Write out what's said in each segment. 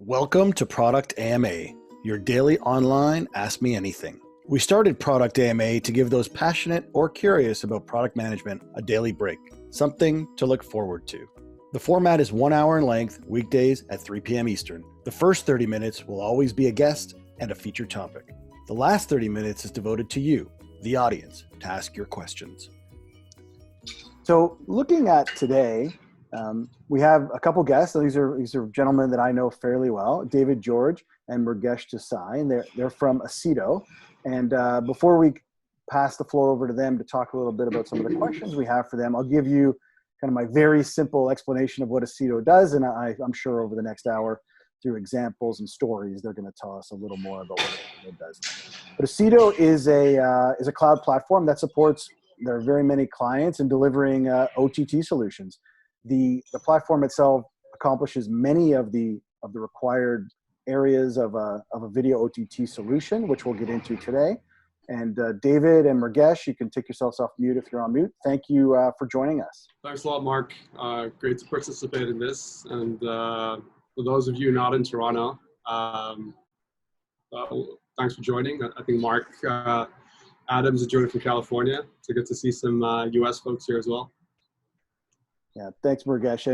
Welcome to Product AMA, your daily online Ask Me Anything. We started Product AMA to give those passionate or curious about product management a daily break, something to look forward to. The format is 1 hour in length, weekdays at 3 p.m. Eastern. The first 30 minutes will always be a guest and a featured topic. The last 30 minutes is devoted to you, the audience, to ask your questions. So looking at today, we have a couple guests. These are gentlemen that I know fairly well, David George and Murgesh Desai, and they're from Aceto. And before we pass the floor over to them to talk a little bit about some of the questions we have for them, I'll give you kind of my very simple explanation of what Aceto does, and I'm sure over the next hour, through examples and stories, they're going to tell us a little more about what it does. But Aceto is a cloud platform that supports their very many clients in delivering OTT solutions. The platform itself accomplishes many of the required areas of a video OTT solution, which we'll get into today. And David and Murgesh, you can take yourselves off mute if you're on mute. Thank you for joining us. Thanks a lot, Mark. Great to participate in this. And for those of you not in Toronto, thanks for joining. I think Mark Adams is joining from California, so good to see some US folks here as well. Yeah, thanks, Murgesh.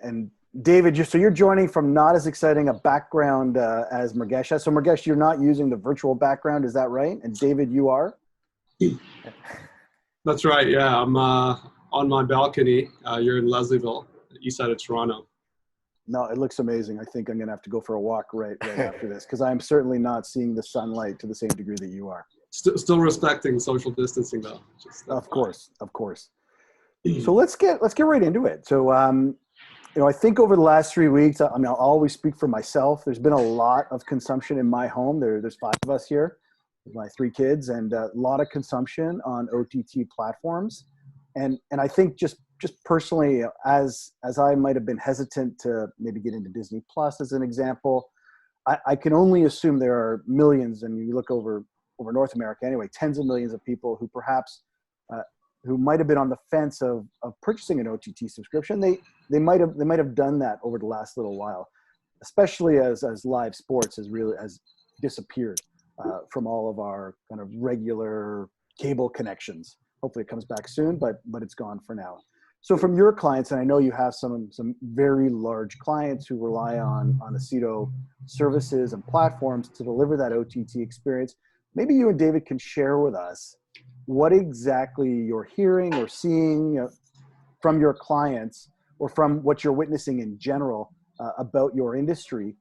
And David, so you're joining from not as exciting a background as Murgesh has. So Murgesh, you're not using the virtual background, is that right? And David, you are? That's right, yeah. I'm on my balcony. You're in Leslieville, east side of Toronto. No, it looks amazing. I think I'm going to have to go for a walk right after this, because I'm certainly not seeing the sunlight to the same degree that you are. Still respecting social distancing, though. Of course. So let's get right into it. So, I think over the last 3 weeks, I'll always speak for myself. There's been a lot of consumption in my home. There's 5 of us here, with my 3 kids, and a lot of consumption on OTT platforms. And I think just personally, as I might have been hesitant to maybe get into Disney Plus as an example, I can only assume there are millions, and you look over North America anyway, tens of millions of people who perhaps who might have been on the fence of purchasing an OTT subscription. They might have done that over the last little while, especially as live sports has disappeared from all of our kind of regular cable connections. Hopefully it comes back soon, but it's gone for now. So from your clients, and I know you have some very large clients who rely on Aceto services and platforms to deliver that OTT experience, maybe you and David can share with us what exactly you're hearing or seeing from your clients, or from what you're witnessing in general about your industry,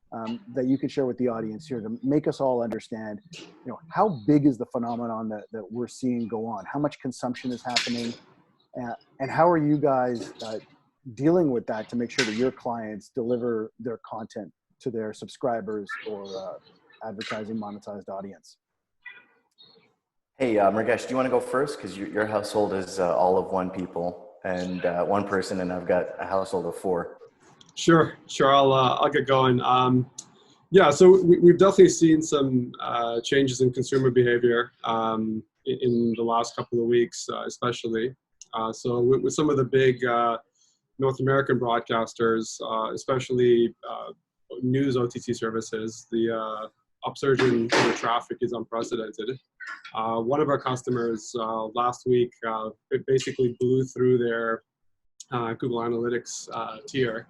that you can share with the audience here to make us all understand, how big is the phenomenon that we're seeing go on? How much consumption is happening? And how are you guys dealing with that to make sure that your clients deliver their content to their subscribers or advertising monetized audience? Hey, Murgesh, do you want to go first? Because your household is all of 1 people and 1 person, and I've got a household of 4. Sure. I'll get going. Yeah, so we've definitely seen some changes in consumer behavior in the last couple of weeks, especially. So with some of the big North American broadcasters, especially news OTT services, the upsurge in traffic is unprecedented. One of our customers last week, it basically blew through their Google Analytics tier.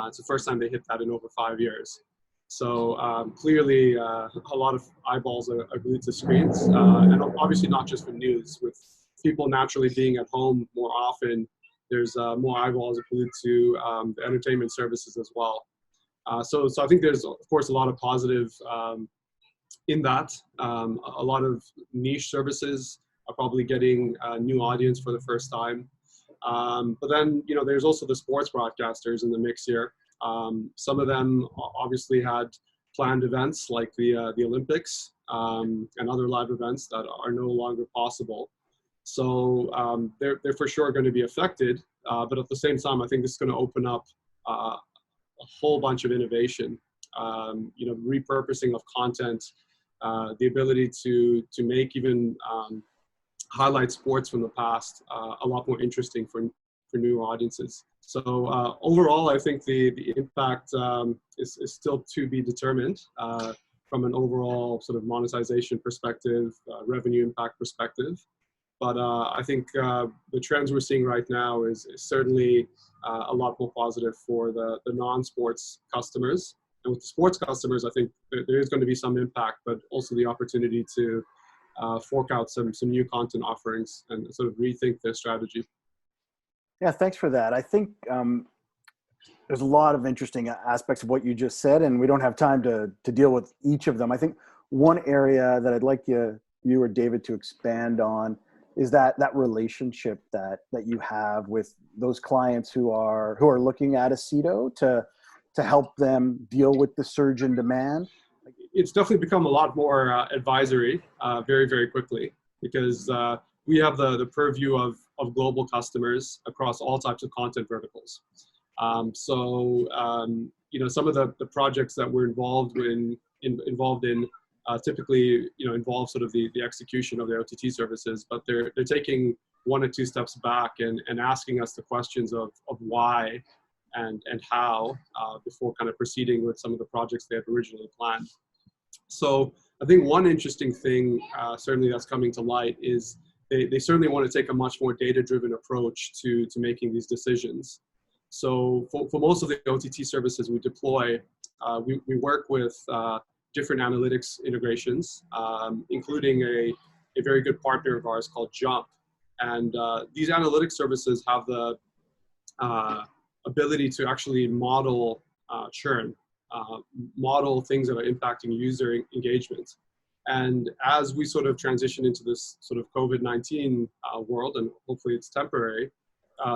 It's the first time they hit that in over 5 years. So clearly a lot of eyeballs are glued to screens, and obviously not just for news. With people naturally being at home more often, there's more eyeballs glued to the entertainment services as well. So I think there's, of course, a lot of positive in that. A lot of niche services are probably getting a new audience for the first time. But then, there's also the sports broadcasters in the mix here. Some of them obviously had planned events like the Olympics and other live events that are no longer possible. So they're for sure going to be affected. But at the same time, I think this is going to open up a whole bunch of innovation, repurposing of content, the ability to make even highlight sports from the past a lot more interesting for for new audiences. So overall, I think the impact is still to be determined from an overall sort of monetization perspective, revenue impact perspective. But I think the trends we're seeing right now is certainly a lot more positive for the non-sports customers. And with the sports customers, I think there is going to be some impact, but also the opportunity to fork out some new content offerings and sort of rethink their strategy. Yeah, thanks for that. I think there's a lot of interesting aspects of what you just said, and we don't have time to deal with each of them. I think one area that I'd like you or David to expand on is that relationship that you have with those clients who are looking at Aceto to help them deal with the surge in demand. It's definitely become a lot more advisory very, very quickly, because we have the purview of global customers across all types of content verticals. So some of the projects that we're involved in typically involve sort of the execution of their OTT services, but they're taking one or two steps back and asking us the questions of why and how before kind of proceeding with some of the projects they had originally planned. So I think one interesting thing certainly that's coming to light is they certainly want to take a much more data-driven approach to making these decisions. So for most of the OTT services we deploy, we work with different analytics integrations, including a very good partner of ours called Jump. And these analytics services have the ability to actually model churn, model things that are impacting user engagement. And as we sort of transition into this sort of COVID-19 world, and hopefully it's temporary,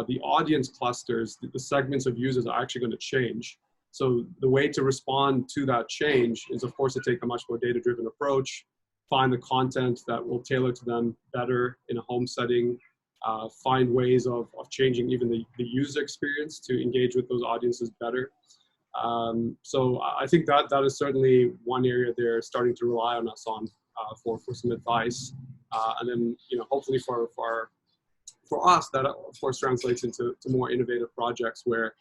the audience clusters, the segments of users are actually going to change. So the way to respond to that change is, of course, to take a much more data-driven approach, find the content that will tailor to them better in a home setting, find ways of changing even the user experience to engage with those audiences better. So I think that is certainly one area they're starting to rely on us on for some advice. And then, hopefully for us, that of course translates into more innovative projects where,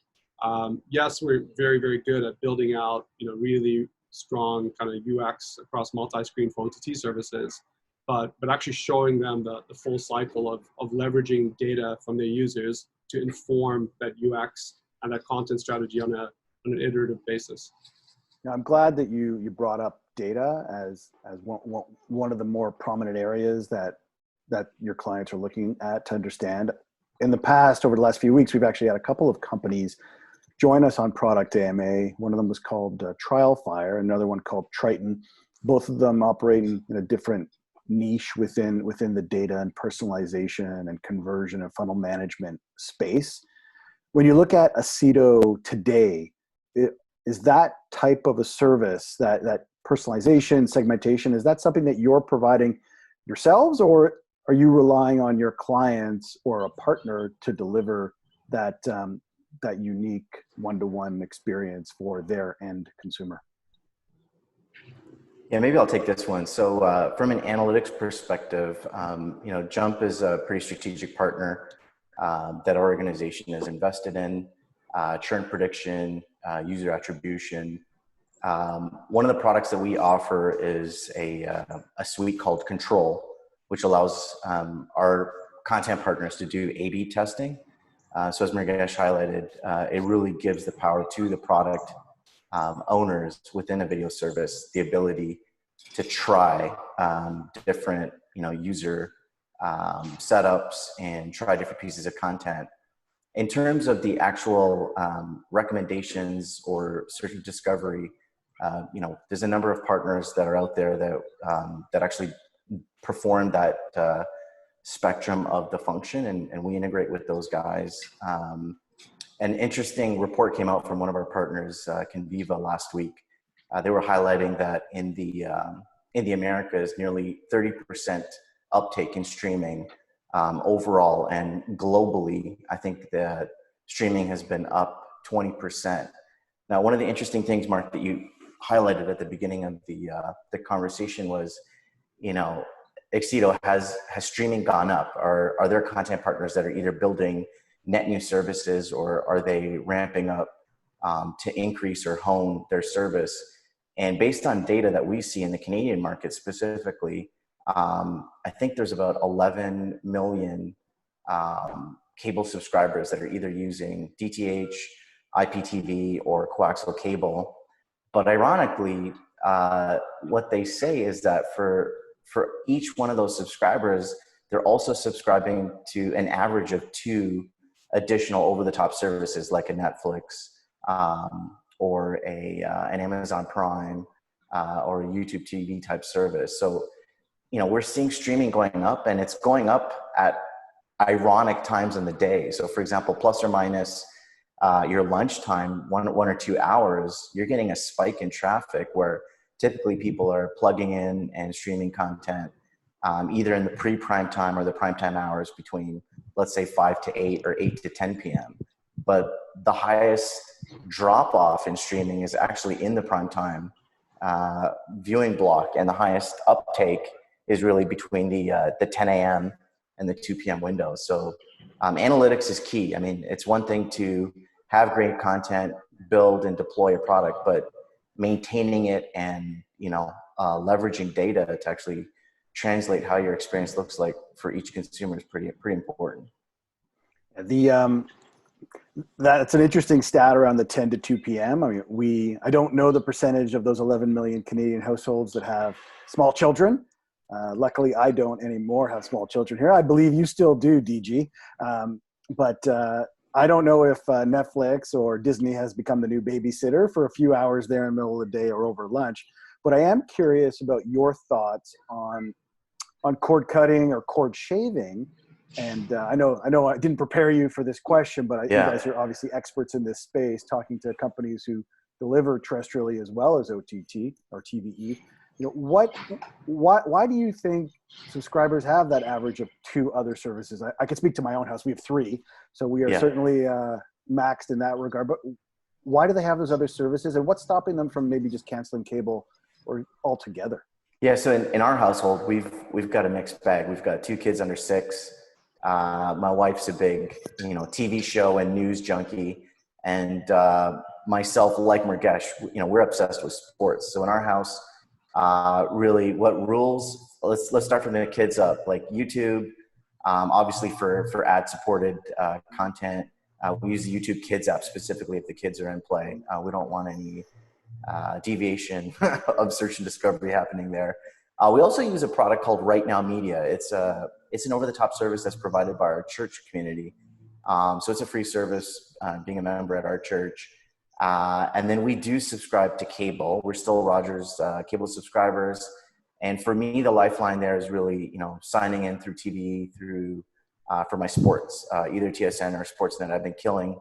yes, we're very, very good at building out, really strong kind of UX across multi-screen for OTT services, but actually showing them the full cycle of leveraging data from their users to inform that UX and that content strategy on an iterative basis. Now, I'm glad that you brought up data as one of the more prominent areas that your clients are looking at to understand. In the past, over the last few weeks, we've actually had a couple of companies join us on Product AMA. One of them was called TrialFire, another one called Triton. Both of them operating in a different niche within the data and personalization and conversion and funnel management space. When you look at Aceto today, is that type of a service, that personalization, segmentation, is that something that you're providing yourselves, or are you relying on your clients or a partner to deliver that unique one-to-one experience for their end consumer? Yeah, maybe I'll take this one. So from an analytics perspective, Jump is a pretty strategic partner that our organization is invested in. Churn prediction, user attribution. One of the products that we offer is a suite called Control, which allows our content partners to do A/B testing. So as Mrugesh highlighted, it really gives the power to the product owners within a video service the ability to try different user setups and try different pieces of content. In terms of the actual recommendations or search and discovery, there's a number of partners that are out there that actually perform that spectrum of the function, and we integrate with those guys. An interesting report came out from one of our partners, Conviva, last week. They were highlighting that in the Americas, nearly 30% uptake in streaming overall, and globally, I think that streaming has been up 20%. Now, one of the interesting things, Mark, that you highlighted at the beginning of the conversation was, Aceto, has streaming gone up? Are there content partners that are either building net new services, or are they ramping up to increase or hone their service? And based on data that we see in the Canadian market specifically, I think there's about 11 million cable subscribers that are either using DTH, IPTV, or coaxial cable. But ironically, what they say is that for each one of those subscribers, they're also subscribing to an average of 2 additional over-the-top services like a Netflix or an Amazon Prime or a YouTube TV type service. So, we're seeing streaming going up, and it's going up at ironic times in the day. So, for example, plus or minus your lunchtime, 1 or 2 hours, you're getting a spike in traffic where typically people are plugging in and streaming content either in the pre-prime time or the prime time hours between, let's say, 5 to 8 or 8 to 10 p.m. But the highest drop off in streaming is actually in the prime time viewing block, and the highest uptake is really between the 10 a.m. and the 2 p.m. window. So analytics is key. I mean, it's one thing to have great content, build and deploy a product, but maintaining it and leveraging data to actually translate how your experience looks like for each consumer is pretty important. That's an interesting stat around the 10 to 2 p.m. I mean, I don't know the percentage of those 11 million Canadian households that have small children. Luckily, I don't anymore have small children here. I believe you still do, DG. But I don't know if Netflix or Disney has become the new babysitter for a few hours there in the middle of the day or over lunch. But I am curious about your thoughts on cord cutting or cord shaving. And I know I didn't prepare you for this question, but you guys are obviously experts in this space, talking to companies who deliver terrestrially as well as OTT or TVE. Why do you think subscribers have that average of 2 other services? I can speak to my own house. We have 3, so we are certainly maxed in that regard. But why do they have those other services, and what's stopping them from maybe just canceling cable or altogether? Yeah, so in our household, we've got a mixed bag. We've got 2 kids under 6. My wife's a big, TV show and news junkie, and myself, like Murgesh, we're obsessed with sports. So in our house, really, what rules? Let's start from the kids up. Like YouTube, obviously for ad-supported content, we use the YouTube Kids app specifically if the kids are in play. We don't want any deviation of search and discovery happening there. We also use a product called Right Now Media. It's an over-the-top service that's provided by our church community. So it's a free service, being a member at our church. And then we do subscribe to cable. We're still Rogers cable subscribers. And for me, the lifeline there is really, signing in through TV, for my sports, either TSN or Sportsnet. I've been killing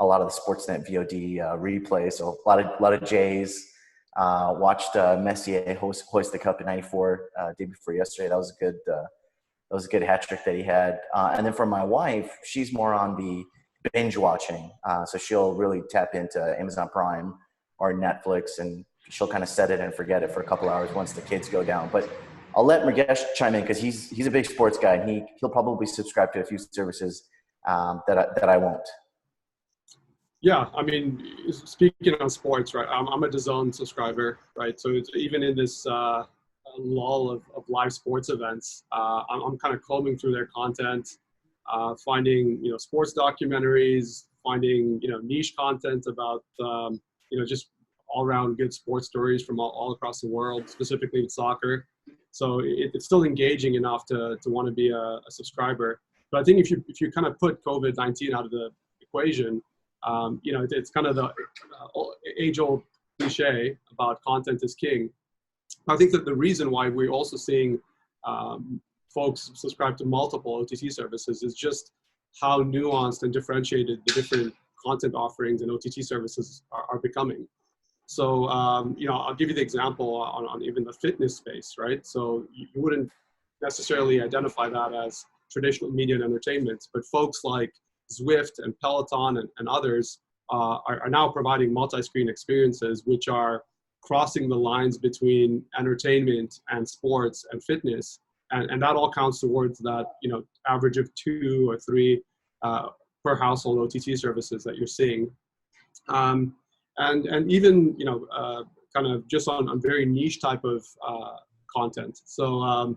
a lot of the Sportsnet VOD replays. So a lot of Jays. Watched Messier hoist the cup in '94 day before yesterday. That was a good hat trick that he had. And then for my wife, she's more on the binge watching. So she'll really tap into Amazon Prime or Netflix, and she'll kind of set it and forget it for a couple hours once the kids go down. But I'll let Murgesh chime in because he's a big sports guy, and he'll probably subscribe to a few services that I won't. Yeah, I mean, speaking on sports, right? I'm a DAZN subscriber, right? So it's, even in this lull of live sports events, I'm kind of combing through their content, finding sports documentaries, finding niche content about just all around good sports stories from all across the world, specifically with soccer. So it's still engaging enough to want to be a subscriber. But I think if you kind of put COVID-19 out of the equation, it's kind of the age-old cliche about content is king. I think that the reason why we're also seeing folks subscribe to multiple OTT services is just how nuanced and differentiated the different content offerings and OTT services are becoming. So, I'll give you the example on even the fitness space, right? So you wouldn't necessarily identify that as traditional media and entertainment, but folks like Zwift and Peloton and others are now providing multi-screen experiences which are crossing the lines between entertainment and sports and fitness, and that all counts towards that average of 2 or 3 per household OTT services that you're seeing. And even, kind of just on very niche type of content. So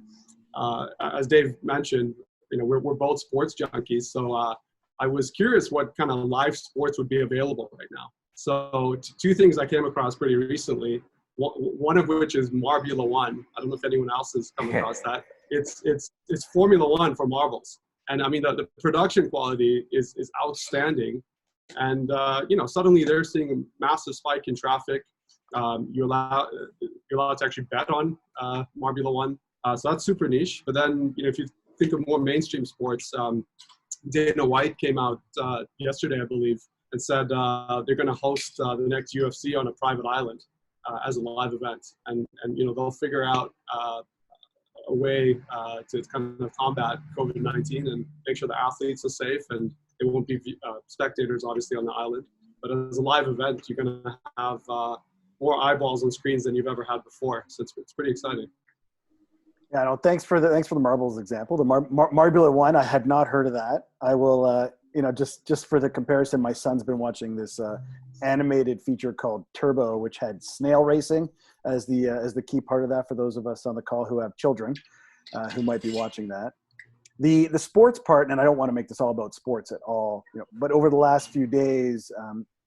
as Dave mentioned, we're both sports junkies. So I was curious what kind of live sports would be available right now. So two things I came across pretty recently, one of which is Marbula One. I don't know if anyone else has come across that. It's Formula One for marbles. And I mean, the production quality is outstanding. And, suddenly they're seeing a massive spike in traffic. You're allowed to actually bet on Marbula One. So that's super niche. But then, if you think of more mainstream sports, Dana White came out yesterday, I believe, and said they're going to host the next UFC on a private island as a live event. And they'll figure out a way to kind of combat COVID-19 and make sure the athletes are safe, and it won't be spectators, obviously, on the island. But as a live event, you're going to have more eyeballs on screens than you've ever had before. So it's pretty exciting. Yeah, no, thanks for the marbles example. The Marbula One, I had not heard of that. I will, just for the comparison, my son's been watching this animated feature called Turbo, which had snail racing as the key part of that. For those of us on the call who have children who might be watching that, the sports part, and I don't want to make this all about sports at all, but over the last few days,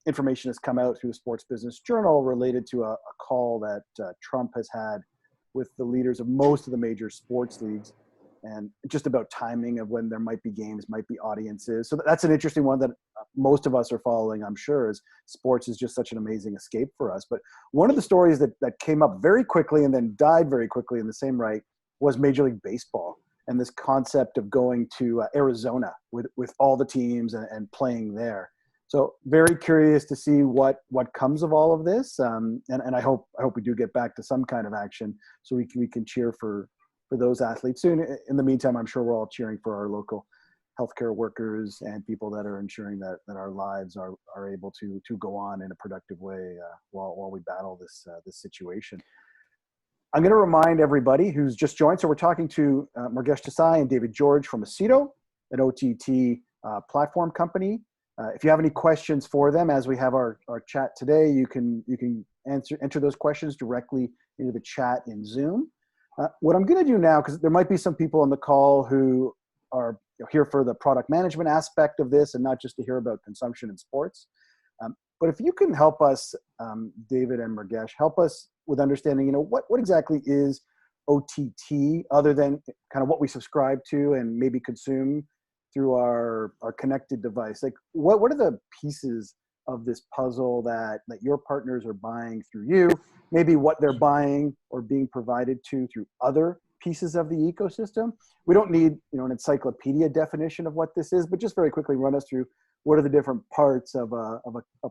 information has come out through the Sports Business Journal related to a call that Trump has had with the leaders of most of the major sports leagues, and just about timing of when there might be games, might be audiences. So that's an interesting one that most of us are following, I'm sure, as sports is just such an amazing escape for us. But one of the stories that came up very quickly and then died very quickly in the same right was Major League Baseball and this concept of going to Arizona with all the teams and playing there. So very curious to see what comes of all of this, and I hope we do get back to some kind of action so we can cheer for those athletes soon. In the meantime, I'm sure we're all cheering for our local healthcare workers and people that are ensuring that our lives are able to go on in a productive way while we battle this situation. I'm going to remind everybody who's just joined. So we're talking to Murgesh Desai and David George from Aceto, an OTT platform company. If you have any questions for them, as we have our chat today, you can enter those questions directly into the chat in Zoom. What I'm going to do now, because there might be some people on the call who are here for the product management aspect of this and not just to hear about consumption in sports. But if you can help us, David and Murgesh, help us with understanding, what exactly is OTT other than kind of what we subscribe to and maybe consume through our connected device. Like what are the pieces of this puzzle that your partners are buying through you, maybe what they're buying or being provided to through other pieces of the ecosystem? We don't need an encyclopedia definition of what this is, but just very quickly run us through what are the different parts of a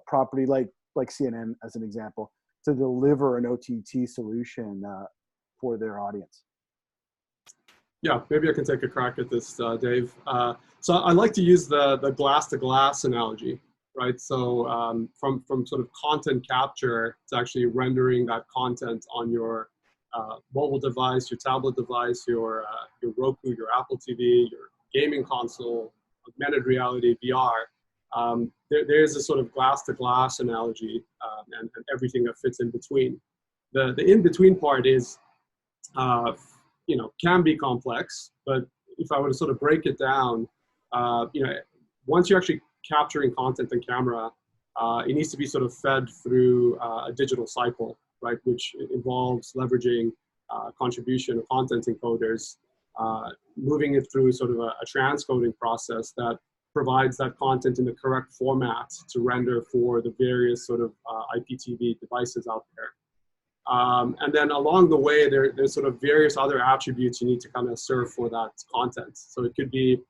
property like CNN, as an example, to deliver an OTT solution for their audience. Yeah, maybe I can take a crack at this, Dave. So I like to use the glass to glass analogy, right? So from sort of content capture to actually rendering that content on your mobile device, your tablet device, your Roku, your Apple TV, your gaming console, augmented reality, VR. There's a sort of glass to glass analogy and everything that fits in between. The in between part is can be complex, but if I were to sort of break it down, once you're actually capturing content in camera, it needs to be sort of fed through a digital cycle, right? Which involves leveraging contribution of content encoders, moving it through sort of a transcoding process that provides that content in the correct format to render for the various sort of IPTV devices out there. And then along the way, there's sort of various other attributes you need to kind of serve for that content. So it could be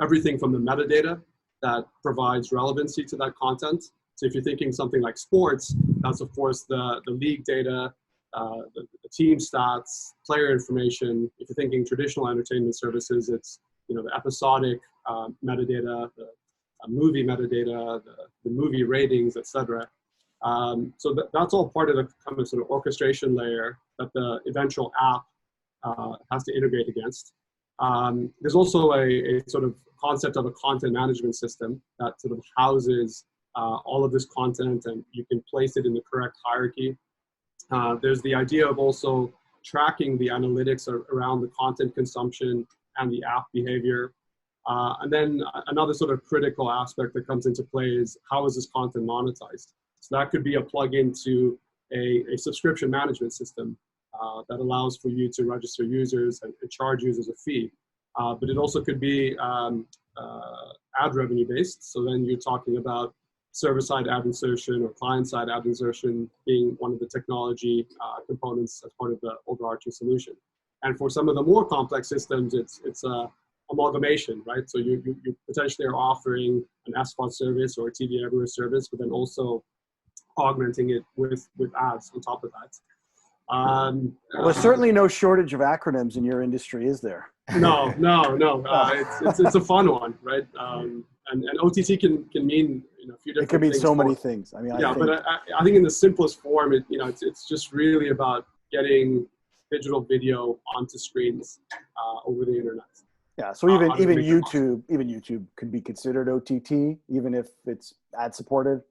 everything from the metadata that provides relevancy to that content. So if you're thinking something like sports, that's of course the league data, the team stats, player information. If you're thinking traditional entertainment services, it's the episodic metadata, the movie metadata, the movie ratings, etc. So that's all part of the kind of sort of orchestration layer that the eventual app has to integrate against. There's also a sort of concept of a content management system that sort of houses all of this content, and you can place it in the correct hierarchy. There's the idea of also tracking the analytics around the content consumption and the app behavior. And then another sort of critical aspect that comes into play is how is this content monetized? So that could be a plug-in to a subscription management system that allows for you to register users and charge users a fee. But it also could be ad revenue based. So then you're talking about server-side ad insertion or client-side ad insertion being one of the technology components as part of the overarching solution. And for some of the more complex systems, it's amalgamation, right? So you potentially are offering an SVOD service or a TV everywhere service, but then also augmenting it with ads on top of that. Well, there's certainly no shortage of acronyms in your industry, is there? No. It's a fun one, right? And OTT can mean a few different things. It can mean so many things. I mean, but I think in the simplest form, it's just really about getting digital video onto screens over the internet. Yeah. So even YouTube could be considered OTT, even if it's ad supported.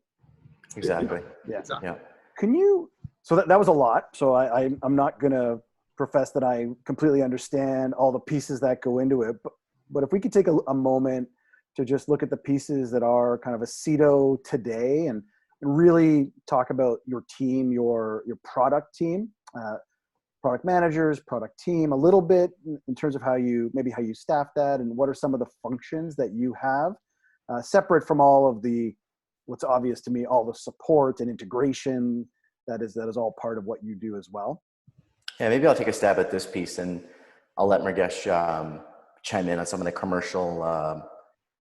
Exactly. Yeah. Exactly. Yeah. Can you? So that was a lot. So I'm not gonna profess that I completely understand all the pieces that go into it. But if we could take a moment to just look at the pieces that are kind of a CETO today and really talk about your team, your product team, product managers, product team, a little bit in terms of how you staff that and what are some of the functions that you have separate from all of what's obvious to me, all the support and integration that is all part of what you do as well. Yeah, maybe I'll take a stab at this piece and I'll let Mrugesh chime in on some of the commercial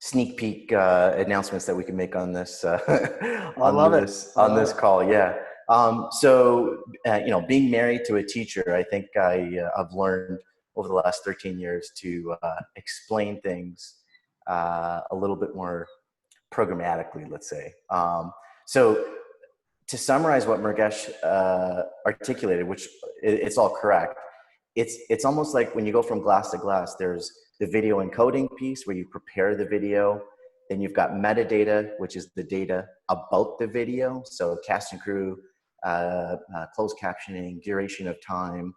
sneak peek announcements that we can make on this on this call. Yeah. So being married to a teacher, I think I've learned over the last 13 years to explain things a little bit more programmatically, let's say. So to summarize what Mrugesh articulated, which it's all correct, it's almost like when you go from glass to glass, there's the video encoding piece where you prepare the video. Then you've got metadata, which is the data about the video. So cast and crew, closed captioning, duration of time.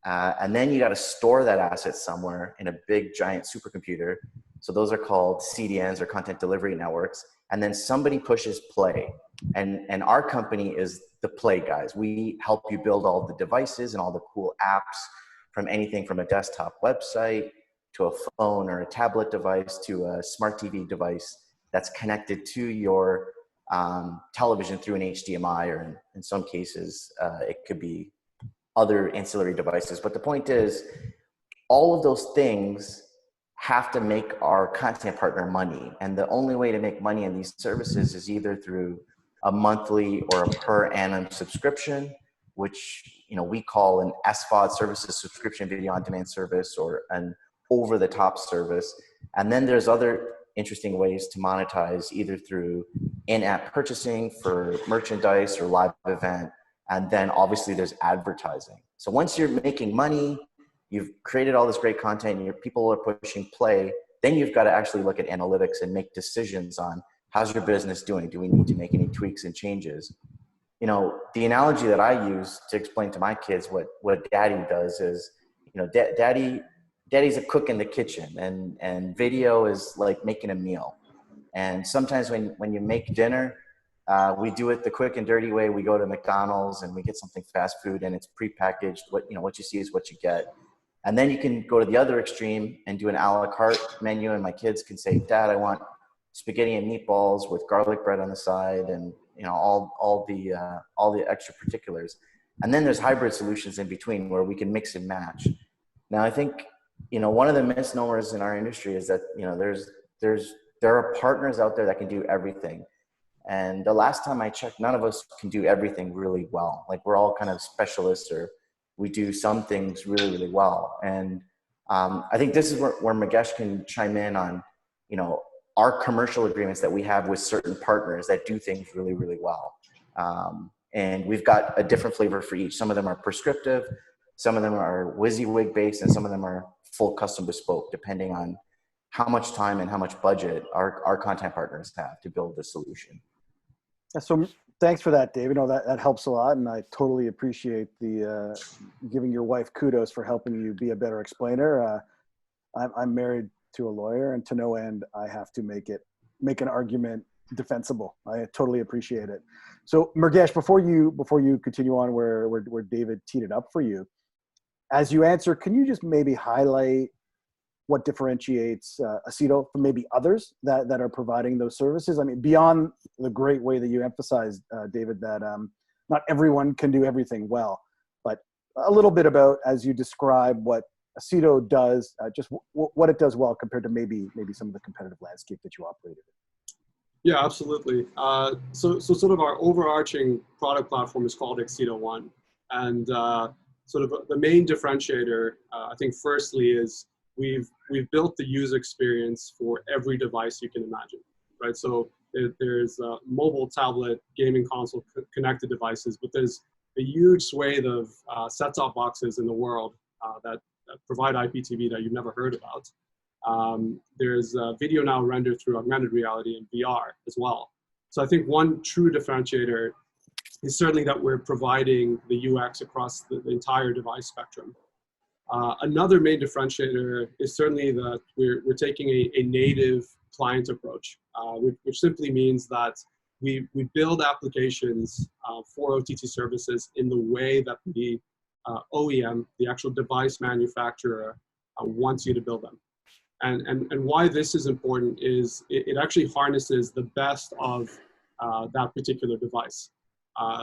And then you got to store that asset somewhere in a big giant supercomputer. So those are called CDNs or content delivery networks. And then somebody pushes play. And our company is the play guys. We help you build all the devices and all the cool apps from anything from a desktop website to a phone or a tablet device to a smart TV device that's connected to your television through an HDMI, or in some cases, it could be other ancillary devices. But the point is, all of those things have to make our content partner money. And the only way to make money in these services is either through a monthly or a per annum subscription, which we call an SVOD services, subscription video on demand service, or an over the top service. And then there's other interesting ways to monetize, either through in-app purchasing for merchandise or live event. And then obviously there's advertising. So once you're making money, you've created all this great content, and your people are pushing play, then you've got to actually look at analytics and make decisions on how's your business doing? Do we need to make any tweaks and changes? The analogy that I use to explain to my kids what daddy does is, daddy's a cook in the kitchen, and video is like making a meal. And sometimes when you make dinner, we do it the quick and dirty way. We go to McDonald's and we get something fast food, and it's prepackaged. What you see is what you get. And then you can go to the other extreme and do an a la carte menu, and my kids can say, Dad, I want spaghetti and meatballs with garlic bread on the side, and all the extra particulars. And then there's hybrid solutions in between where we can mix and match. Now, I think one of the misnomers in our industry is that there are partners out there that can do everything. And the last time I checked, none of us can do everything really well. Like, we're all kind of specialists, or we do some things really, really well. And I think this is where Mrugesh can chime in on, our commercial agreements that we have with certain partners that do things really, really well. And we've got a different flavor for each. Some of them are prescriptive. Some of them are WYSIWYG based, and some of them are full custom bespoke, depending on how much time and how much budget our content partners have to build the solution. So thanks for that, David. No, that helps a lot, and I totally appreciate the giving your wife kudos for helping you be a better explainer. I'm married to a lawyer, and to no end, I have to make an argument defensible. I totally appreciate it. So Murgesh, before you continue on where David teed it up for you, as you answer, can you just maybe highlight what differentiates Aceto from maybe others that are providing those services? I mean, beyond the great way that you emphasized, David, that not everyone can do everything well, but a little bit about, as you describe what Aceto does, just what it does well compared to maybe some of the competitive landscape that you operated in. Yeah, absolutely. So sort of our overarching product platform is called OwnOne. And sort of the main differentiator, I think firstly is we've built the user experience for every device you can imagine, right? So there's mobile, tablet, gaming console connected devices, but there's a huge swathe of set-top boxes in the world that provide IPTV that you've never heard about. There's video now rendered through augmented reality and VR as well. So I think one true differentiator is certainly that we're providing the UX across the entire device spectrum. Another main differentiator is certainly that we're taking a native client approach, which simply means that we build applications for OTT services in the way that the OEM, the actual device manufacturer, wants you to build them. And why this is important is it actually harnesses the best of that particular device.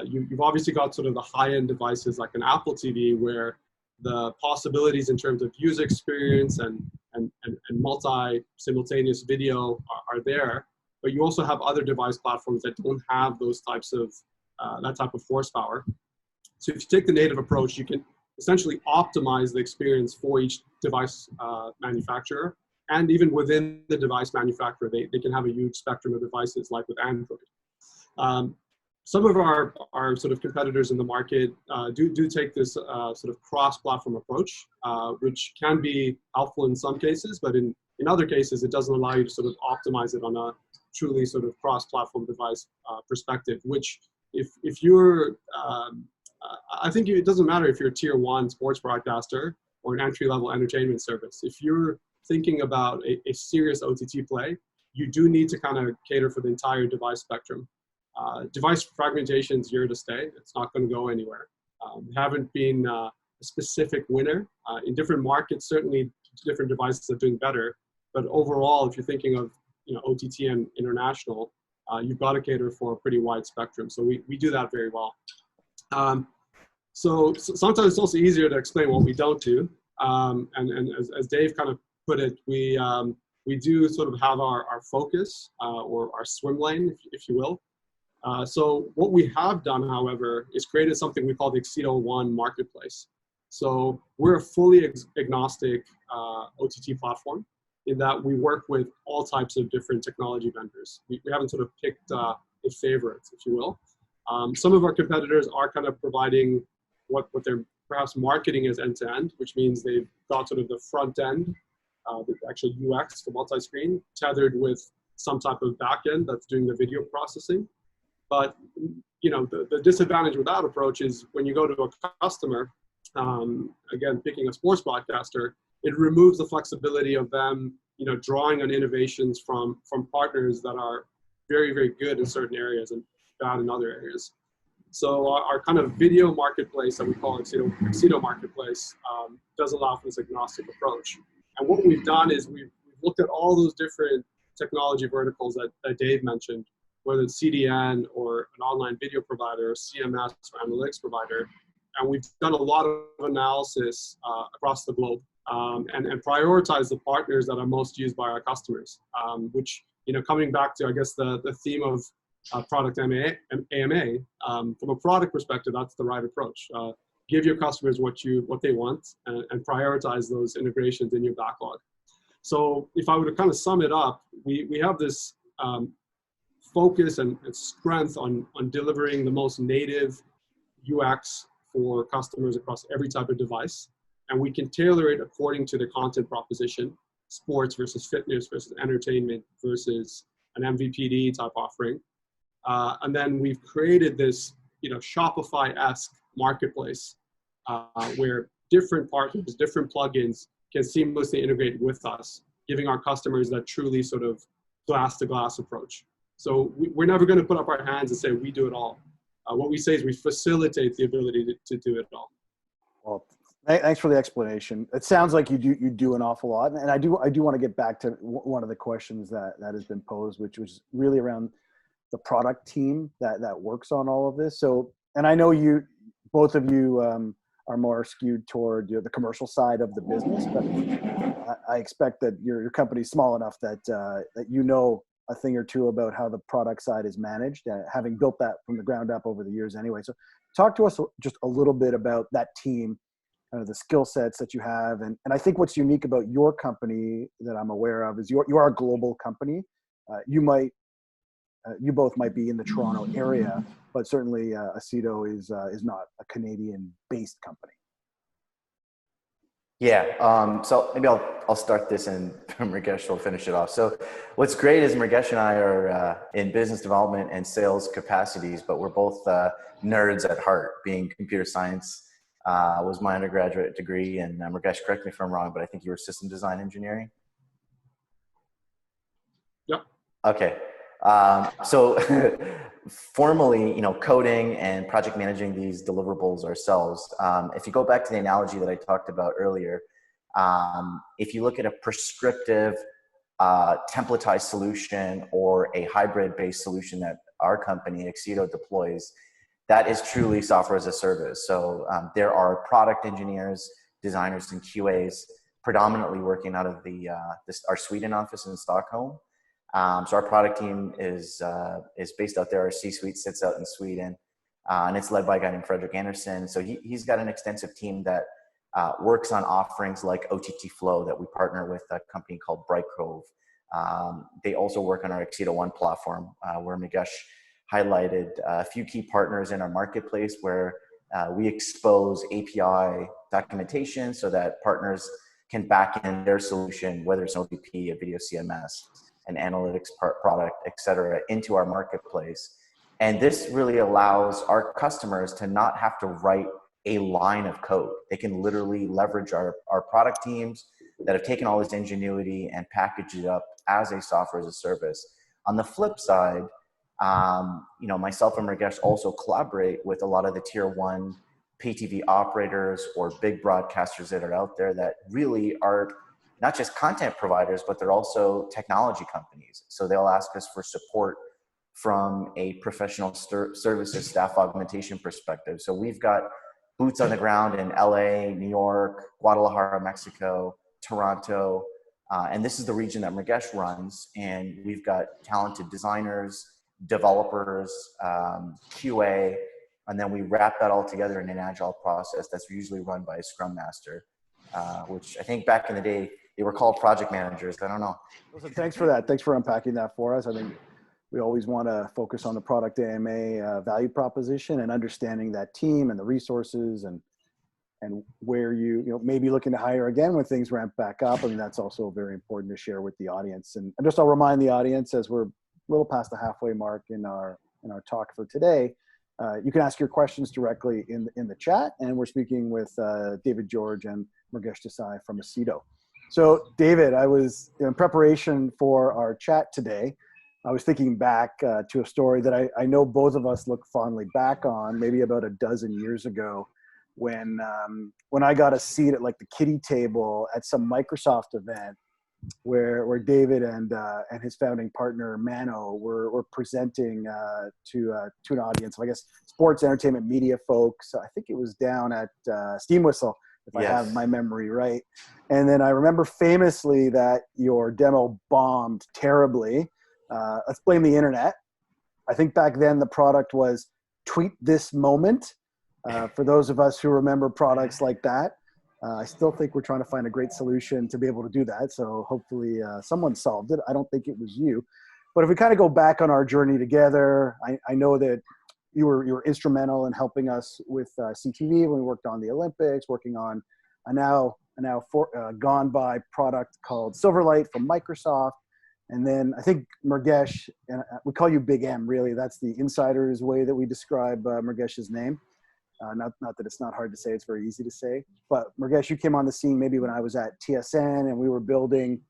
You've obviously got sort of the high-end devices like an Apple TV where the possibilities in terms of user experience and multi-simultaneous video are there, but you also have other device platforms that don't have those types of, that type of horsepower. So if you take the native approach, you can essentially optimize the experience for each device manufacturer. And even within the device manufacturer, they can have a huge spectrum of devices like with Android. Some of our sort of competitors in the market do take this sort of cross-platform approach, which can be helpful in some cases, but in other cases, it doesn't allow you to sort of optimize it on a truly sort of cross-platform device perspective, which if you're, I think it doesn't matter if you're a tier 1 sports broadcaster or an entry-level entertainment service. If you're thinking about a serious OTT play, you do need to kind of cater for the entire device spectrum. Device fragmentation is here to stay. It's not going to go anywhere. We haven't been a specific winner. In different markets, certainly different devices are doing better. But overall, if you're thinking of OTT and international, you've got to cater for a pretty wide spectrum. So we do that very well. So sometimes it's also easier to explain what we don't do. And as Dave kind of put it, we do sort of have our focus or our swim lane, if you will. So what we have done, however, is created something we call the OwnOne marketplace. So we're a fully agnostic OTT platform in that we work with all types of different technology vendors. We haven't sort of picked a favorite, if you will. Some of our competitors are kind of providing what they're perhaps marketing as end-to-end, which means they've got sort of the front end, the actual UX, the multi-screen, tethered with some type of back-end that's doing the video processing. But the disadvantage with that approach is when you go to a customer, again, picking a sports broadcaster, it removes the flexibility of them, drawing on innovations from partners that are very, very good in certain areas and bad in other areas. So our kind of video marketplace that we call Aceto Marketplace does allow for this agnostic approach. And what we've done is we've looked at all those different technology verticals that Dave mentioned, whether it's CDN or an online video provider, or CMS or analytics provider. And we've done a lot of analysis across the globe and prioritize the partners that are most used by our customers, which, coming back to, I guess, the theme of product AMA, from a product perspective, that's the right approach. Give your customers what they want and prioritize those integrations in your backlog. So if I were to kind of sum it up, we have this focus and strength on delivering the most native UX for customers across every type of device. And we can tailor it according to the content proposition, sports versus fitness versus entertainment versus an MVPD type offering. And then we've created this, Shopify-esque marketplace where different partners, different plugins can seamlessly integrate with us, giving our customers that truly sort of glass-to-glass approach. So we're never going to put up our hands and say we do it all. What we say is we facilitate the ability to do it all. Well, thanks for the explanation. It sounds like you do an awful lot, and I do want to get back to one of the questions that has been posed, which was really around the product team that works on all of this. So, and I know both of you are more skewed toward the commercial side of the business, but I expect that your company's small enough that a thing or two about how the product side is managed, having built that from the ground up over the years anyway. So talk to us just a little bit about that team, kind of the skill sets that you have. And I think what's unique about your company that I'm aware of is you are a global company. You both might be in the Toronto area, but certainly Aceto is not a Canadian-based company. Yeah, so maybe I'll start this and Mrugesh will finish it off. So what's great is Mrugesh and I are in business development and sales capacities, but we're both nerds at heart, being computer science was my undergraduate degree. And Mrugesh, correct me if I'm wrong, but I think you were system design engineering? Yep. Okay. So formally, coding and project managing these deliverables ourselves. If you go back to the analogy that I talked about earlier, if you look at a prescriptive templatized solution or a hybrid-based solution that our company, Aceto, deploys, that is truly software as a service. So there are product engineers, designers, and QAs predominantly working out of our Sweden office in Stockholm. So our product team is based out there. Our C-suite sits out in Sweden, and it's led by a guy named Frederick Anderson. So he's got an extensive team that works on offerings like OTT Flow that we partner with a company called Brightcove. They also work on our OwnOne platform, where Mrugesh highlighted a few key partners in our marketplace where we expose API documentation so that partners can back in their solution, whether it's an OTP, a video CMS, an analytics product, et cetera, into our marketplace. And this really allows our customers to not have to write a line of code. They can literally leverage our product teams that have taken all this ingenuity and packaged it up as a software as a service. On the flip side, myself and Mrugesh also collaborate with a lot of the tier one pay TV operators or big broadcasters that are out there that really are not just content providers, but they're also technology companies. So they'll ask us for support from a professional services staff augmentation perspective. So we've got boots on the ground in LA, New York, Guadalajara, Mexico, Toronto, and this is the region that Mrugesh runs. And we've got talented designers, developers, QA, and then we wrap that all together in an agile process that's usually run by a scrum master, which I think back in the day, they were called project managers. I don't know. Listen, thanks for that. Thanks for unpacking that for us. I think we always want to focus on the product AMA value proposition and understanding that team and the resources and where you may be looking to hire again when things ramp back up. I mean, that's also very important to share with the audience. And just I'll remind the audience, as we're a little past the halfway mark in our talk for today, you can ask your questions directly in the chat. And we're speaking with David George and Mrugesh Desai from Aceto. So David, I was in preparation for our chat today. I was thinking back to a story that I know both of us look fondly back on, maybe about a dozen years ago, when I got a seat at like the kiddie table at some Microsoft event where David and his founding partner Mano were presenting to an audience of, I guess, sports, entertainment, media folks. I think it was down at Steam Whistle, if I have my memory right. And then I remember famously that your demo bombed terribly. Let's blame the internet. I think back then the product was tweet this moment. For those of us who remember products like that, I still think we're trying to find a great solution to be able to do that. So hopefully someone solved it. I don't think it was you. But if we kind of go back on our journey together, I know that you were instrumental in helping us with CTV when we worked on the Olympics, working on a now gone by product called Silverlight from Microsoft. And then I think Murgesh, and we call you Big M, really. That's the insider's way that we describe Murgesh's name. Not that it's not hard to say, it's very easy to say. But Murgesh, you came on the scene maybe when I was at TSN, and we were building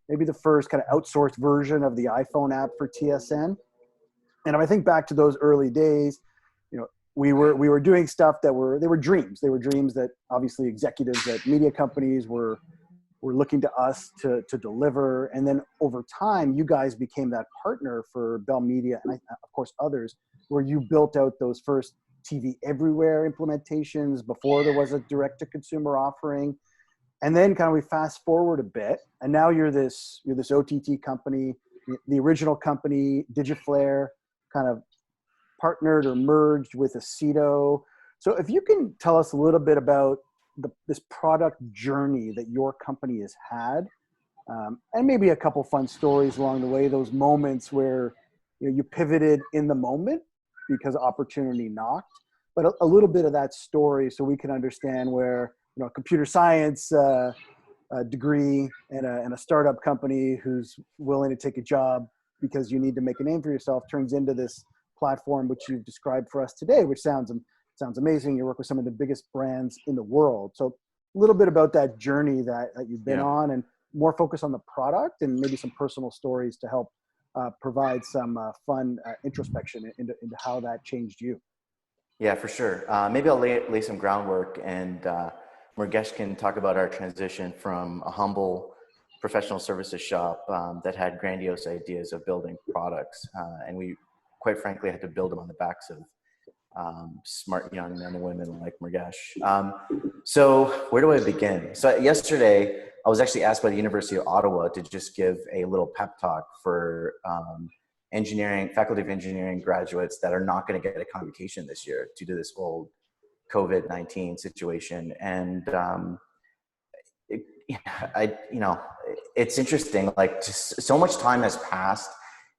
maybe the first kind of outsourced version of the iPhone app for TSN. And if I think back to those early days, we were doing stuff they were dreams. They were dreams that obviously executives at media companies were looking to us to deliver. And then over time, you guys became that partner for Bell Media and of course others, where you built out those first TV everywhere implementations before there was a direct to consumer offering. And then kind of we fast forward a bit, and now you're this OTT company. The original company, Digiflare, kind of partnered or merged with Aceto. So if you can tell us a little bit about this product journey that your company has had, and maybe a couple fun stories along the way, those moments where you pivoted in the moment because opportunity knocked, but a little bit of that story so we can understand where a computer science degree and a startup company who's willing to take a job because you need to make a name for yourself turns into this platform which you've described for us today, which sounds amazing. You work with some of the biggest brands in the world. So a little bit about that journey that you've been on, and more focus on the product and maybe some personal stories to help provide some fun introspection into how that changed you. Yeah, for sure. Maybe I'll lay some groundwork, and Murgesh can talk about our transition from a humble professional services shop that had grandiose ideas of building products. And we, quite frankly, had to build them on the backs of smart young men and women like Murgesh. So where do I begin? So yesterday, I was actually asked by the University of Ottawa to just give a little pep talk for faculty of engineering graduates that are not going to get a convocation this year due to this whole COVID-19 situation. And it's interesting, like just so much time has passed.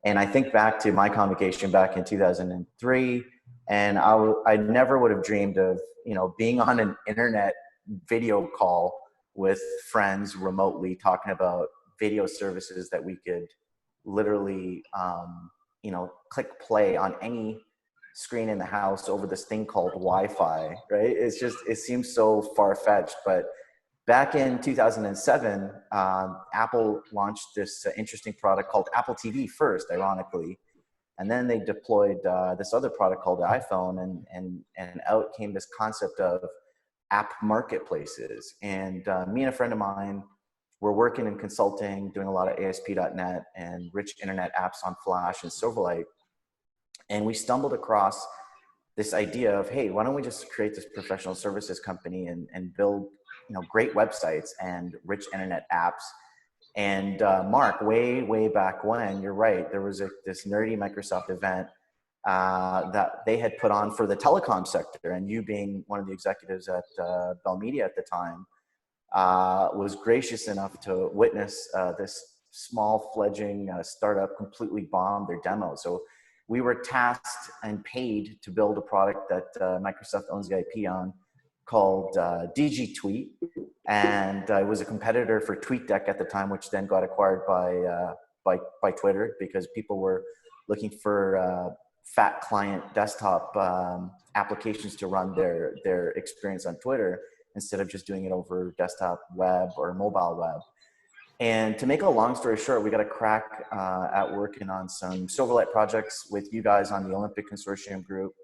And I think back to my convocation back in 2003, and I never would have dreamed of, being on an internet video call with friends remotely talking about video services that we could literally, click play on any screen in the house over this thing called Wi-Fi, right? It seems so far-fetched, but back in 2007, Apple launched this interesting product called Apple TV first, ironically. And then they deployed this other product called the iPhone, and out came this concept of app marketplaces. And me and a friend of mine were working in consulting, doing a lot of ASP.NET and rich internet apps on Flash and Silverlight. And we stumbled across this idea of, hey, why don't we just create this professional services company and build great websites and rich internet apps. And Mark, way back when, you're right, there was this nerdy Microsoft event that they had put on for the telecom sector, and you being one of the executives at Bell Media at the time, was gracious enough to witness this small fledgling startup completely bomb their demo. So we were tasked and paid to build a product that Microsoft owns the IP on, called DG Tweet, and it was a competitor for TweetDeck at the time, which then got acquired by Twitter because people were looking for fat client desktop applications to run their experience on Twitter instead of just doing it over desktop web or mobile web. And to make a long story short, we got a crack at working on some Silverlight projects with you guys on the Olympic Consortium group.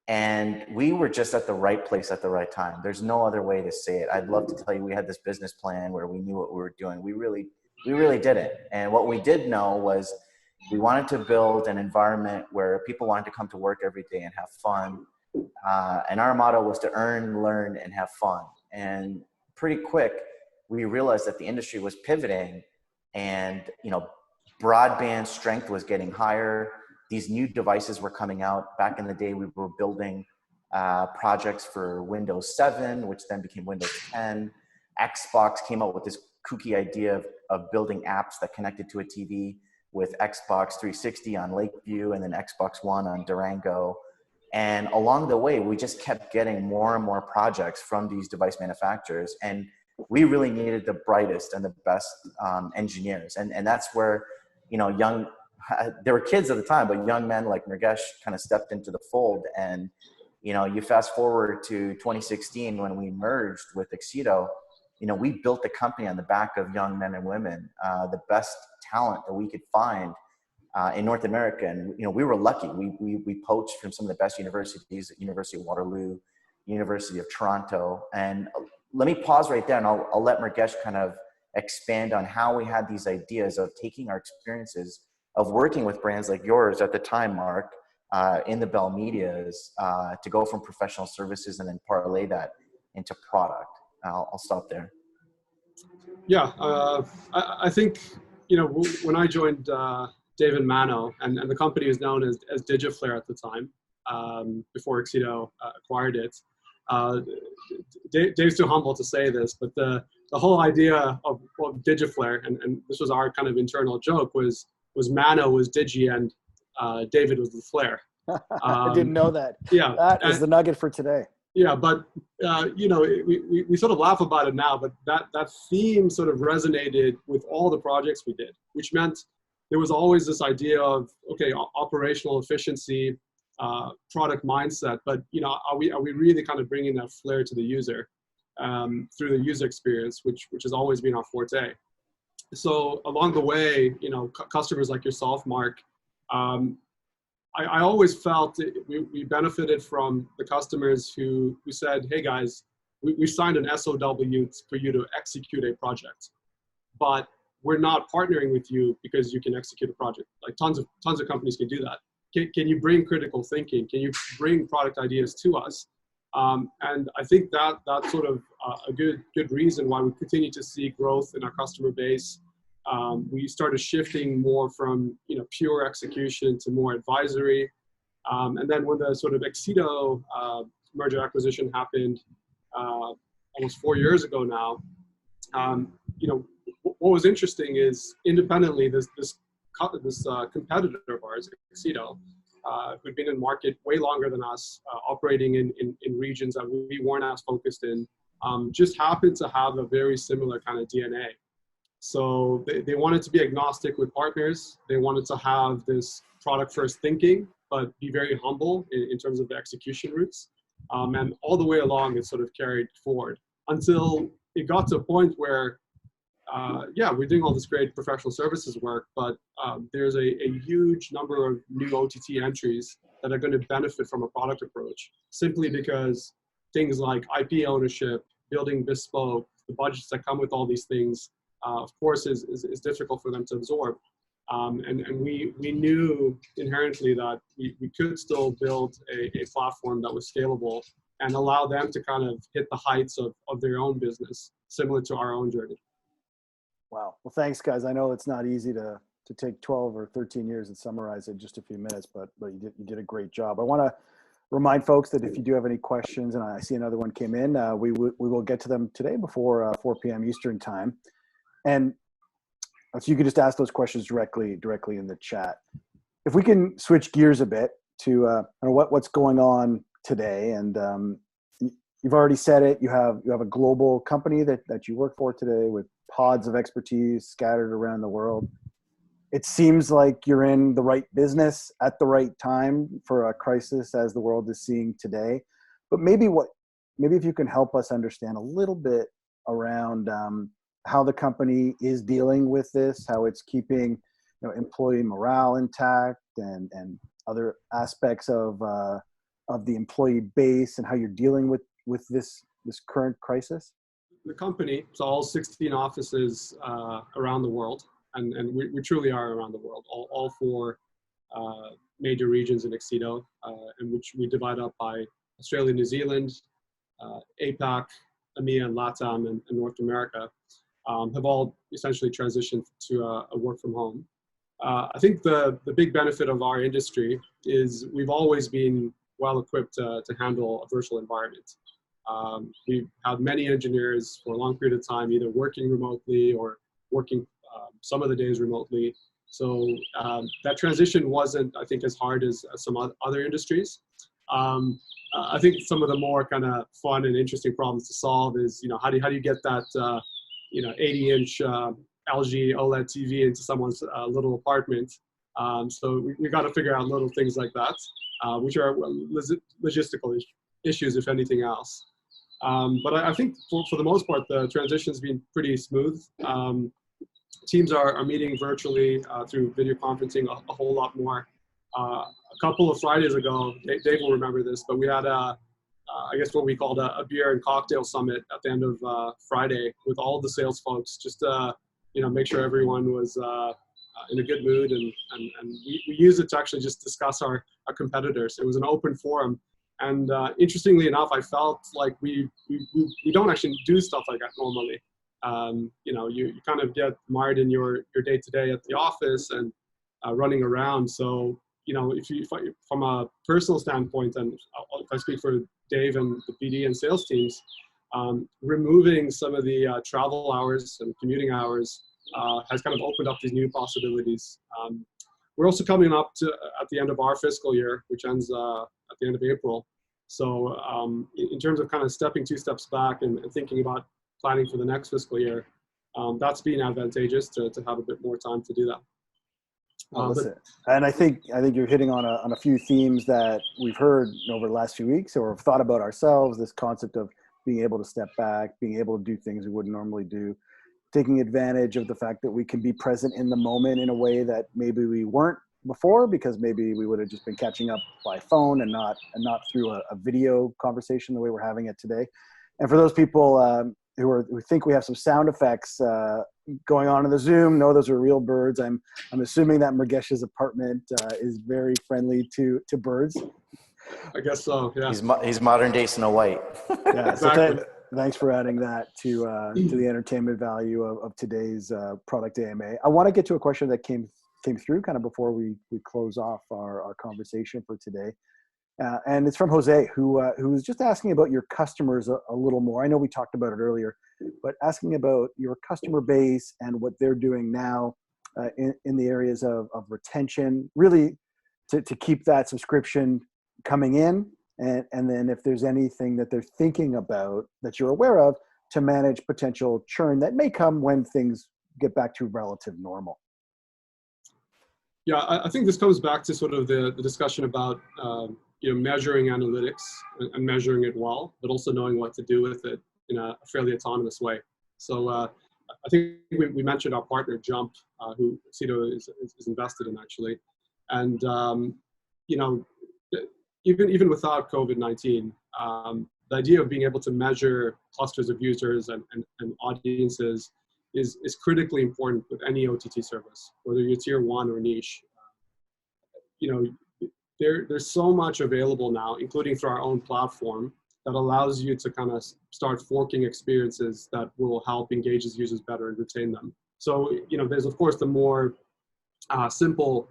And we were just at the right place at the right time. There's no other way to say it. I'd love to tell you we had this business plan where we knew what we were doing. We really didn't. And what we did know was we wanted to build an environment where people wanted to come to work every day and have fun. And our motto was to earn, learn, and have fun. And pretty quick, we realized that the industry was pivoting, and broadband strength was getting higher. These new devices were coming out. Back in the day, we were building projects for Windows 7, which then became Windows 10. Xbox came out with this kooky idea of building apps that connected to a TV with Xbox 360 on Lakeview and then Xbox One on Durango. And along the way, we just kept getting more and more projects from these device manufacturers. And we really needed the brightest and the best engineers. And that's where, you know, there were kids at the time, but young men like Mrugesh kind of stepped into the fold. And, you know, you fast forward to 2016 when we merged with Excedo, you know, we built the company on the back of young men and women, the best talent that we could find in North America. And, you know, we were lucky. We poached from some of the best universities, University of Waterloo, University of Toronto. And let me pause right there, and I'll let Mrugesh kind of expand on how we had these ideas of taking our experiences of working with brands like yours at the time, Mark, in the Bell Medias, to go from professional services and then parlay that into product. I'll stop there. Yeah, I think, you know, when I joined David Mano, and the company was known as Digiflare at the time, before Excedo acquired it. Dave's too humble to say this, but the whole idea of Digiflare, and this was our kind of internal joke, was Mano was Digi and David was the Flare. I didn't know that. Yeah, that is the nugget for today. Yeah, but you know, we sort of laugh about it now, but that theme sort of resonated with all the projects we did, which meant there was always this idea of, okay, operational efficiency, product mindset, but you know, are we really kind of bringing that flair to the user through the user experience, which has always been our forte. So along the way, you know, customers like yourself, Mark, I always felt that we benefited from the customers who said, hey guys, we signed an SOW for you to execute a project, but we're not partnering with you because you can execute a project. Like tons of companies can do that. Can you bring critical thinking? Can you bring product ideas to us? And I think that's sort of a good reason why we continue to see growth in our customer base. We started shifting more from, you know, pure execution to more advisory. And then when the sort of Excedo merger acquisition happened almost 4 years ago now, you know, what was interesting is independently this competitor of ours, Excedo, who'd been in market way longer than us, operating in regions that we weren't as focused in, just happened to have a very similar kind of DNA. So they wanted to be agnostic with partners. They wanted to have this product first thinking, but be very humble in terms of the execution routes. And all the way along, it sort of carried forward until it got to a point where, yeah, we're doing all this great professional services work, but there's a huge number of new OTT entries that are going to benefit from a product approach, simply because things like IP ownership, building bespoke, the budgets that come with all these things, of course, is difficult for them to absorb. And we knew inherently that we could still build a platform that was scalable and allow them to kind of hit the heights of their own business, similar to our own journey. Wow. Well, thanks, guys. I know it's not easy to take 12 or 13 years and summarize it in just a few minutes, but you did a great job. I want to remind folks that if you do have any questions, and I see another one came in, we will get to them today before 4 p.m. Eastern time. And so you can just ask those questions directly in the chat. If we can switch gears a bit to what's going on today, and you've already said it. You have a global company that you work for today with pods of expertise scattered around the world. It seems like you're in the right business at the right time for a crisis as the world is seeing today. But maybe if you can help us understand a little bit around how the company is dealing with this, how it's keeping, you know, employee morale intact and other aspects of the employee base, and how you're dealing with this current crisis. The company, so all 16 offices around the world, and we truly are around the world, all 4 major regions in Excedo, in which we divide up by Australia, New Zealand, APAC, EMEA, and LATAM, and North America, have all essentially transitioned to a work from home. I think the big benefit of our industry is we've always been well equipped to handle a virtual environment. We've had many engineers for a long period of time, either working remotely or working some of the days remotely. So that transition wasn't, I think, as hard as some other industries. I think some of the more kind of fun and interesting problems to solve is, how do you get that, 80-inch LG OLED TV into someone's little apartment? So we got to figure out little things like that, which are logistical issues, if anything else. But I think for the most part, the transition's been pretty smooth. Teams are meeting virtually through video conferencing a whole lot more. A couple of Fridays ago, Dave will remember this, but we had I guess what we called a beer and cocktail summit at the end of Friday with all of the sales folks, just to make sure everyone was in a good mood, and we used it to actually just discuss our competitors. It was an open forum, and interestingly enough, I felt like we don't actually do stuff like that normally. You kind of get mired in your day-to-day at the office and running around. So if from a personal standpoint, and if I speak for Dave and the BD and sales teams, removing some of the travel hours and commuting hours has kind of opened up these new possibilities. We're also coming up at the end of our fiscal year, which ends at the end of April. So in terms of kind of stepping 2 steps back and thinking about planning for the next fiscal year, that's been advantageous to have a bit more time to do that. And I think you're hitting on a few themes that we've heard over the last few weeks, or have thought about ourselves. This concept of being able to step back, being able to do things we wouldn't normally do, taking advantage of the fact that we can be present in the moment in a way that maybe we weren't before, because maybe we would have just been catching up by phone and not through a video conversation the way we're having it today. And for those people who think we have some sound effects going on in the Zoom, no, those are real birds. I'm assuming that Mrugesh's apartment is very friendly to birds. I guess so. Yeah. He's modern day Snow White. Yeah. Exactly. So thanks for adding that to the entertainment value of today's product AMA. I want to get to a question that came through kind of before we close off our conversation for today. And it's from Jose, who was just asking about your customers a little more. I know we talked about it earlier, but asking about your customer base and what they're doing now in the areas of retention, really to keep that subscription coming in, and then if there's anything that they're thinking about that you're aware of to manage potential churn that may come when things get back to relative normal. Yeah, I think this comes back to sort of the discussion about measuring analytics and measuring it well, but also knowing what to do with it in a fairly autonomous way. So I think we mentioned our partner Jump, who Cito is invested in actually, and even without COVID-19, the idea of being able to measure clusters of users and audiences is critically important with any OTT service, whether you're tier 1 or niche. There's so much available now, including through our own platform, that allows you to kind of start forking experiences that will help engage these users better and retain them. So, there's of course the more simple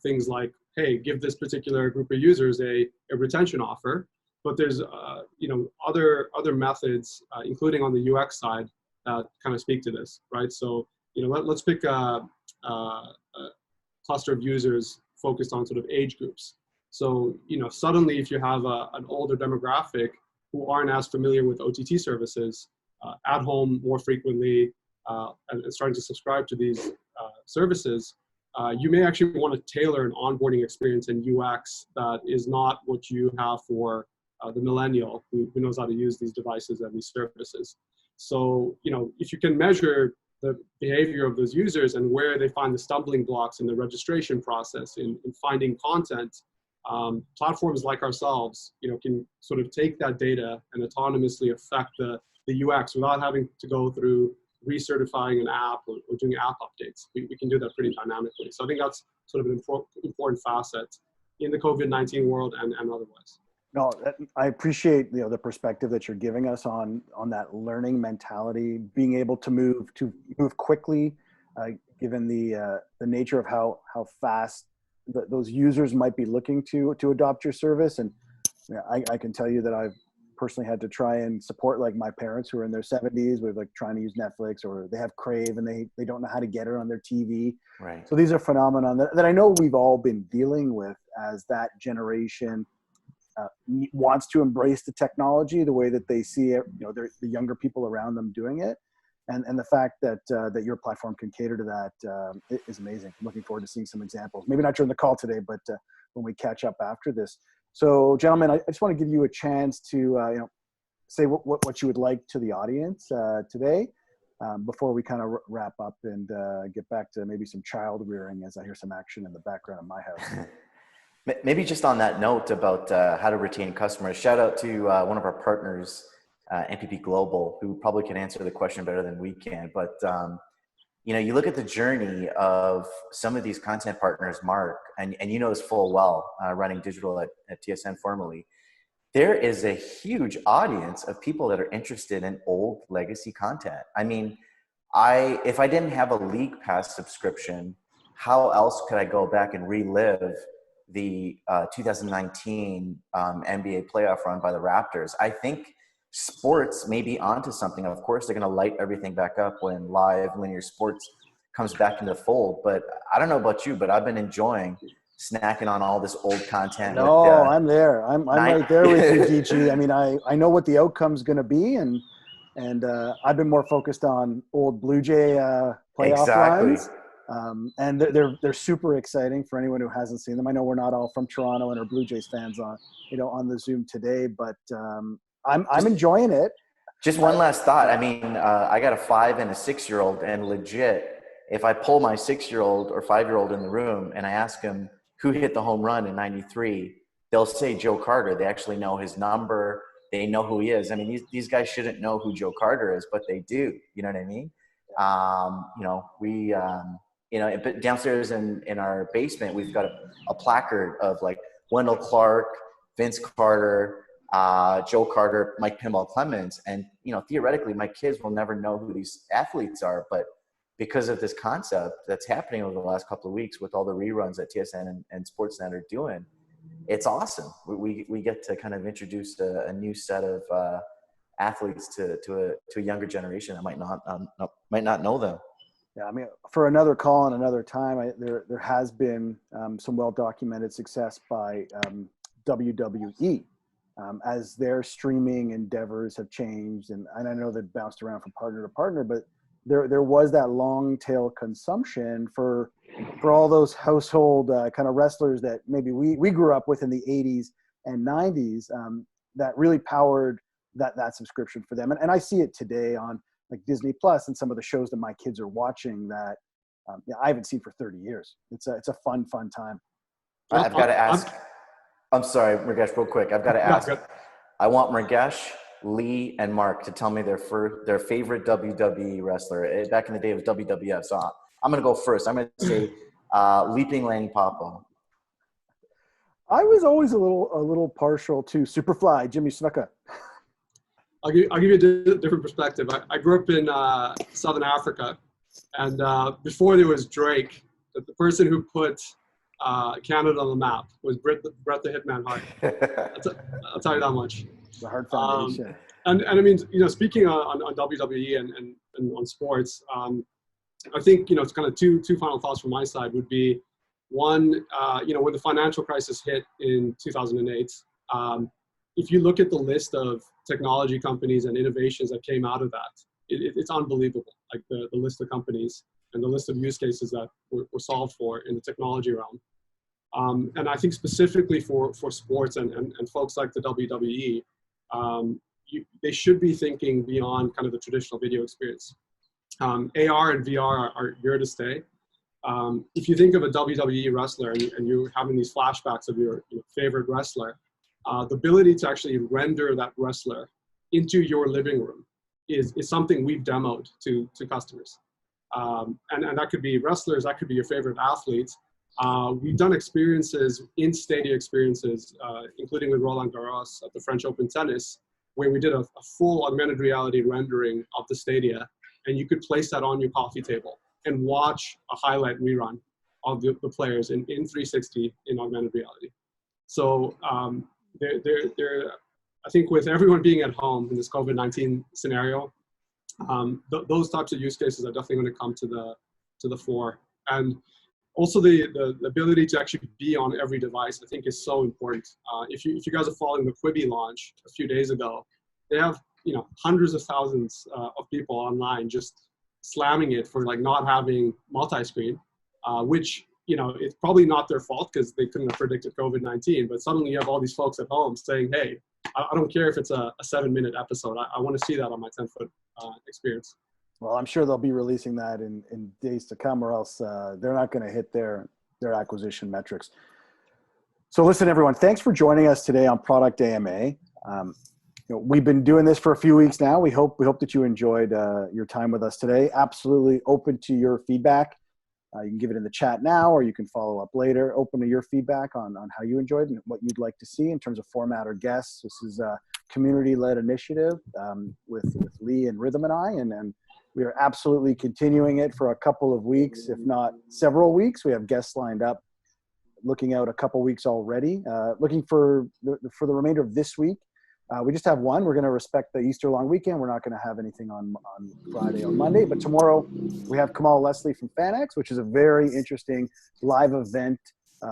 things like, hey, give this particular group of users a retention offer. But there's other methods, including on the UX side, that kind of speak to this, right? So let's pick a cluster of users focused on sort of age groups. So suddenly if you have an older demographic who aren't as familiar with OTT services, at home more frequently, and starting to subscribe to these services, you may actually want to tailor an onboarding experience in UX that is not what you have for the millennial who knows how to use these devices and these services. So, if you can measure the behavior of those users and where they find the stumbling blocks in the registration process, in finding content, platforms like ourselves, can sort of take that data and autonomously affect the UX without having to go through recertifying an app or doing app updates. We can do that pretty dynamically. So I think that's sort of an important facet in the COVID-19 world and otherwise. No, I appreciate the perspective that you're giving us on that learning mentality, being able to move quickly, given the nature of how fast those users might be looking to adopt your service. And I can tell you that I've personally had to try and support like my parents who are in their 70s with like trying to use Netflix, or they have Crave and they don't know how to get it on their TV. Right. So these are phenomena that I know we've all been dealing with as that generation wants to embrace the technology the way that they see it, the younger people around them doing it. And the fact that your platform can cater to that is amazing. I'm looking forward to seeing some examples. Maybe not during the call today, but when we catch up after this. So, gentlemen, I just want to give you a chance to say what you would like to the audience today before we kind of wrap up and get back to maybe some child rearing as I hear some action in the background of my house. Maybe just on that note about how to retain customers, shout out to one of our partners, NPP Global, who probably can answer the question better than we can. But, you look at the journey of some of these content partners, Mark, and you know this full well, running digital at TSN formerly. There is a huge audience of people that are interested in old legacy content. I mean, if I didn't have a League Pass subscription, how else could I go back and relive the 2019 NBA playoff run by the Raptors? I think sports may be onto something. Of course, they're going to light everything back up when live linear sports comes back into the fold. But I don't know about you, but I've been enjoying snacking on all this old content. No, I'm there. I'm right there with you, DG. I mean, I know what the outcome's going to be, and I've been more focused on old Blue Jay playoff runs. And they're super exciting for anyone who hasn't seen them. I know we're not all from Toronto and are Blue Jays fans on the Zoom today, but I'm enjoying it. Just one last thought. I mean, I got a 5 and a 6-year-old, and legit, if I pull my 6-year-old or 5-year-old in the room and I ask them who hit the home run in '93, they'll say Joe Carter. They actually know his number. They know who he is. I mean, these guys shouldn't know who Joe Carter is, but they do. You know what I mean? But downstairs in our basement, we've got a placard of like Wendell Clark, Vince Carter, Joe Carter, Mike Pinball Clemens. And, theoretically, my kids will never know who these athletes are. But because of this concept that's happening over the last couple of weeks with all the reruns that TSN and Sportsnet are doing, it's awesome. We get to kind of introduce a new set of athletes to a younger generation that might not know them. Yeah, I mean, for another call and another time, there has been some well-documented success by WWE as their streaming endeavors have changed, and I know they've bounced around from partner to partner, but there was that long tail consumption for all those household kind of wrestlers that maybe we grew up with in the 80s and 90s that really powered that subscription for them, and I see it today on like Disney Plus and some of the shows that my kids are watching that I haven't seen for 30 years. It's a fun time. I've got to ask. I'm sorry, Mrugesh, real quick. I've got to ask. I want Mrugesh, Lee, and Mark to tell me their favorite WWE wrestler. Back in the day, it was WWF. So I'm going to go first. I'm going to say Leaping Lanny Poffo. I was always a little partial to Superfly, Jimmy Snuka. I'll give you a different perspective. I grew up in Southern Africa, and before there was Drake, the person who put Canada on the map was Bret the Hitman Hart. I'll tell you that much. The hard foundation. And I mean, speaking on WWE and on sports, I think it's kind of two final thoughts from my side would be one, when the financial crisis hit in 2008. If you look at the list of technology companies and innovations that came out of that, it's unbelievable. Like the list of companies and the list of use cases that were solved for in the technology realm. And I think specifically for sports and folks like the WWE, they should be thinking beyond kind of the traditional video experience. AR and VR are here to stay. If you think of a WWE wrestler and you're having these flashbacks of your favorite wrestler, the ability to actually render that wrestler into your living room is something we've demoed to customers. And that could be wrestlers, that could be your favorite athletes. We've done experiences, in-stadia experiences, including with Roland Garros at the French Open Tennis, where we did a full augmented reality rendering of the stadia, and you could place that on your coffee table and watch a highlight rerun of the players in 360 in augmented reality. So I think with everyone being at home in this COVID-19 scenario, those types of use cases are definitely going to come to the fore. And Also, the ability to actually be on every device, I think, is so important. If you guys are following the Quibi launch a few days ago, they have hundreds of thousands of people online just slamming it for like not having multi-screen, which it's probably not their fault because they couldn't have predicted COVID-19. But suddenly you have all these folks at home saying, "Hey, I don't care if it's a 7-minute episode. I want to see that on my 10-foot experience." Well, I'm sure they'll be releasing that in days to come, or else they're not going to hit their acquisition metrics. So listen, everyone, thanks for joining us today on Product AMA. We've been doing this for a few weeks now. We hope that you enjoyed your time with us today. Absolutely open to your feedback. You can give it in the chat now, or you can follow up later. Open to your feedback on how you enjoyed and what you'd like to see in terms of format or guests. This is a community-led initiative with Lee and Rhythm and I, and we are absolutely continuing it for a couple of weeks, if not several weeks. We have guests lined up, looking out a couple weeks already. Looking for the remainder of this week. We just have one. We're going to respect the Easter long weekend. We're not going to have anything on Friday or Monday. But tomorrow we have Kamal Leslie from FanX, which is a very interesting live event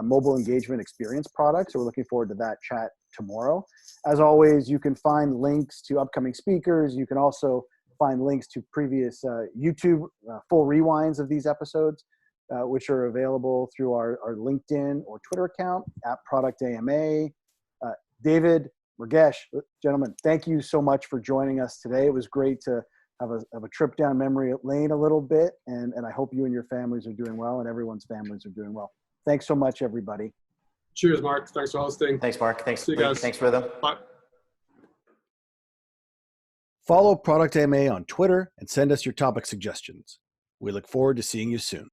mobile engagement experience product. So we're looking forward to that chat tomorrow. As always, you can find links to upcoming speakers. You can also find links to previous YouTube full rewinds of these episodes, which are available through our LinkedIn or Twitter account at Product AMA. David, Ragesh, gentlemen, thank you so much for joining us today. It was great to have a trip down memory lane a little bit, and I hope you and your families are doing well, and everyone's families are doing well. Thanks so much, everybody. Cheers, Mark. Thanks for hosting. Thanks, Mark. Thanks, See you guys. Thanks, Rhythm. Bye. Follow Product AMA on Twitter and send us your topic suggestions. We look forward to seeing you soon.